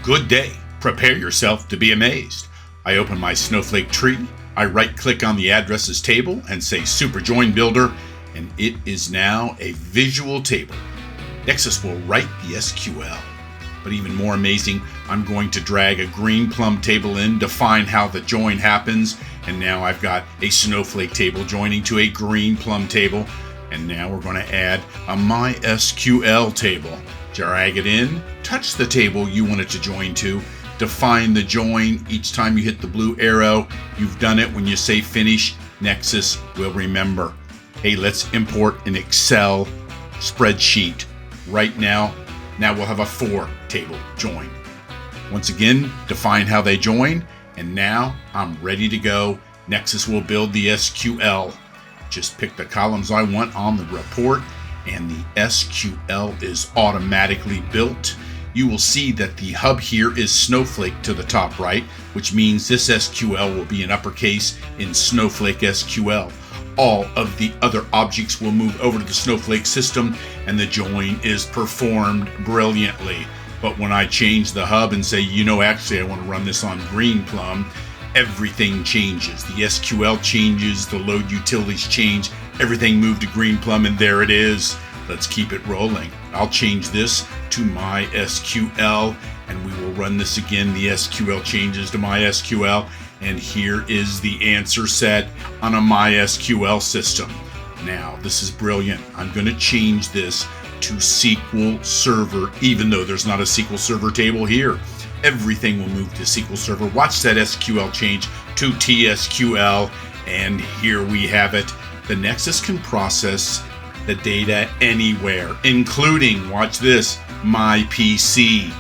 Good day. Prepare yourself to be amazed. I open my snowflake tree, I right-click on the addresses table and say Super Join Builder, and it is now a visual table. Nexus will write the SQL. But even more amazing, I'm going to drag a green plum table in, define how the join happens, and now I've got a snowflake table joining to a green plum table, and now we're going to add a MySQL table. Drag it in, touch the table you want it to join to, define the join. Each time you hit the blue arrow, you've done it. When you say finish, Nexus will remember. Hey, let's import an Excel spreadsheet right now. Now we'll have a 4-table join. Once again, define how they join, and now I'm ready to go. Nexus will build the SQL. Just pick the columns I want on the report, and the SQL is automatically built. You will see that the hub here is Snowflake to the top right, which means this SQL will be in uppercase in Snowflake SQL. All of the other objects will move over to the Snowflake system, and the join is performed brilliantly. But when I change the hub and say, actually I want to run this on green plum, everything changes. The SQL changes, the load utilities change, everything moved to green plum, and there it is. Let's keep it rolling. I'll change this to MySQL, and we will run this again. The SQL changes to MySQL, and here is the answer set on a MySQL system. Now, this is brilliant. I'm going to change this to SQL Server, even though there's not a SQL Server table here. Everything will move to SQL Server. Watch that SQL change to TSQL, and here we have it. The Nexus can process the data anywhere, including, watch this, my PC.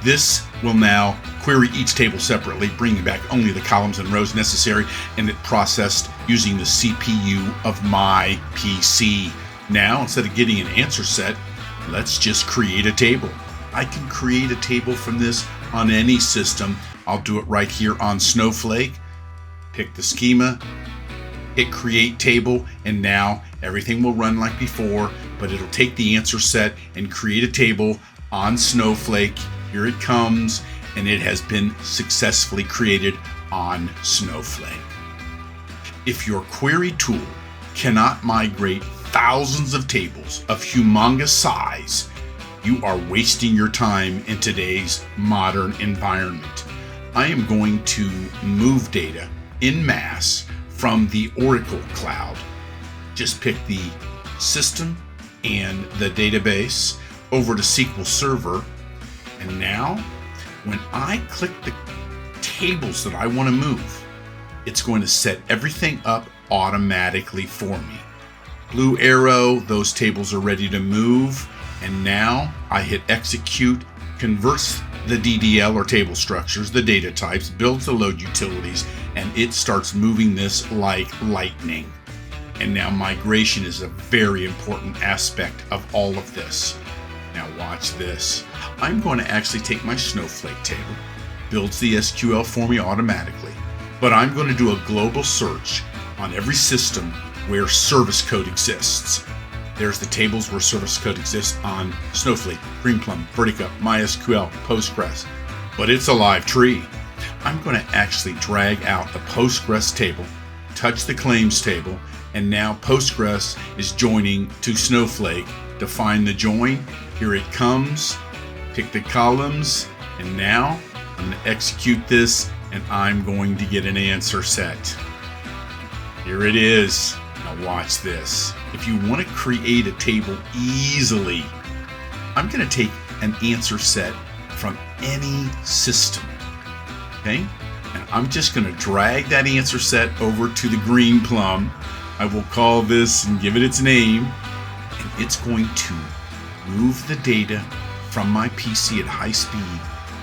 This will now query each table separately, bringing back only the columns and rows necessary, and it processed using the CPU of my PC. Now, instead of getting an answer set, let's just create a table. I can create a table from this on any system. I'll do it right here on Snowflake. Pick the schema, hit create table, and now everything will run like before, but it'll take the answer set and create a table on Snowflake. Here it comes, and it has been successfully created on Snowflake. If your query tool cannot migrate thousands of tables of humongous size, you are wasting your time in today's modern environment. I am going to move data en masse from the Oracle Cloud. Just pick the system and the database over to SQL Server. And now, when I click the tables that I want to move, it's going to set everything up automatically for me. Blue arrow, those tables are ready to move. And now I hit execute, converts the DDL or table structures, the data types, builds the load utilities, and it starts moving this like lightning. And now migration is a very important aspect of all of this. Now watch this. I'm going to actually take my Snowflake table, builds the SQL for me automatically, but I'm going to do a global search on every system where service code exists. There's the tables where service code exists on Snowflake, Greenplum, Vertica, MySQL, Postgres, but it's a live tree. I'm going to actually drag out the Postgres table, touch the claims table, and now Postgres is joining to Snowflake. Define the join. Here it comes. Pick the columns, and now I'm going to execute this, and I'm going to get an answer set. Here it is. Now watch this. If you want to create a table easily, I'm going to take an answer set from any system. Okay? And I'm just going to drag that answer set over to the green plum. I will call this and give it its name, and it's going to move the data from my PC at high speed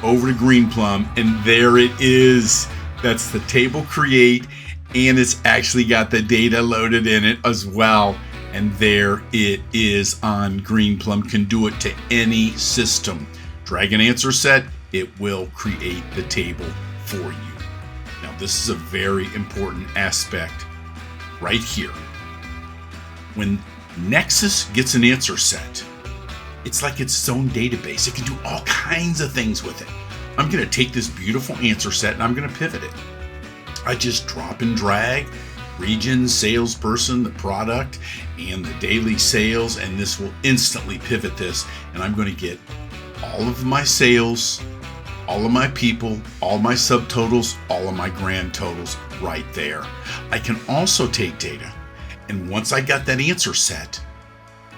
over to green plum, and there it is. That's the table create, and it's actually got the data loaded in it as well. And there it is on Greenplum. Can do it to any system. Drag an answer set, it will create the table for you. Now this is a very important aspect right here. When Nexus gets an answer set, it's like its own database. It can do all kinds of things with it. I'm going to take this beautiful answer set and I'm going to pivot it. I just drop and drag region, salesperson, the product, and the daily sales, and this will instantly pivot this, and I'm going to get all of my sales, all of my people, all my subtotals, all of my grand totals right there. I can also take data, and once I got that answer set,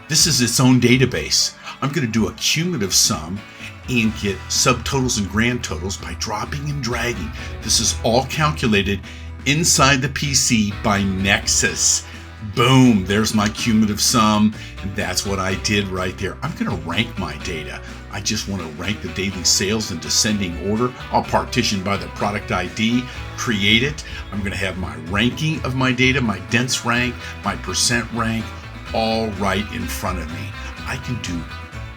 this is its own database. I'm going to do a cumulative sum and get subtotals and grand totals by dropping and dragging. This is all calculated inside the PC by Nexus. Boom, there's my cumulative sum, and that's what I did right there. I'm going to rank my data. I just want to rank the daily sales in descending order. I'll partition by the product ID, create it. I'm going to have my ranking of my data, my dense rank, my percent rank, all right in front of me. I can do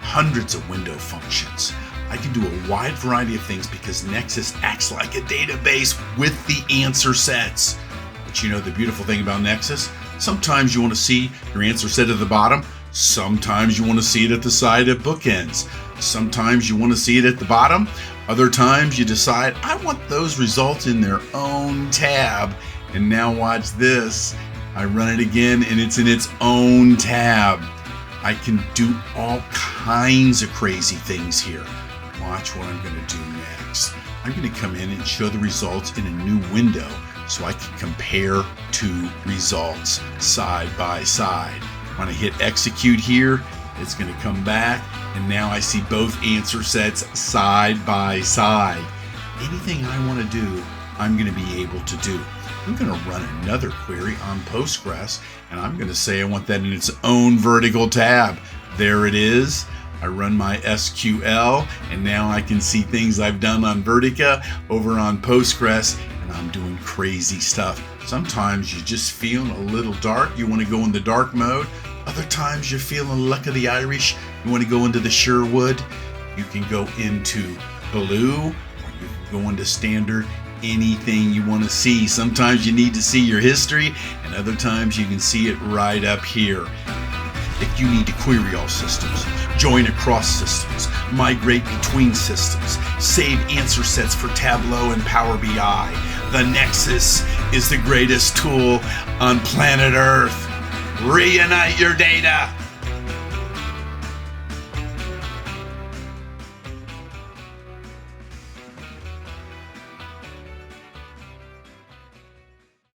hundreds of window functions. I can do a wide variety of things because Nexus acts like a database with the answer sets. But you know the beautiful thing about Nexus? Sometimes you want to see your answer set at the bottom. Sometimes you want to see it at the side of bookends. Sometimes you want to see it at the bottom. Other times you decide, I want those results in their own tab. And now watch this. I run it again and it's in its own tab. I can do all kinds of crazy things here. Watch what I'm going to do next. I'm going to come in and show the results in a new window so I can compare two results side by side. When I hit execute here, it's going to come back, and now I see both answer sets side by side. Anything I want to do, I'm going to be able to do. I'm going to run another query on Postgres, and I'm going to say I want that in its own vertical tab. There it is. I run my SQL, and now I can see things I've done on Vertica over on Postgres, and I'm doing crazy stuff. Sometimes you're just feeling a little dark. You want to go in the dark mode. Other times you're feeling luck of the Irish. You want to go into the Sherwood. You can go into blue, or you can go into standard. Anything you want to see. Sometimes you need to see your history, and other times you can see it right up here. If you need to query all systems, join across systems, migrate between systems, save answer sets for Tableau and Power BI, the Nexus is the greatest tool on planet Earth. Reunite your data.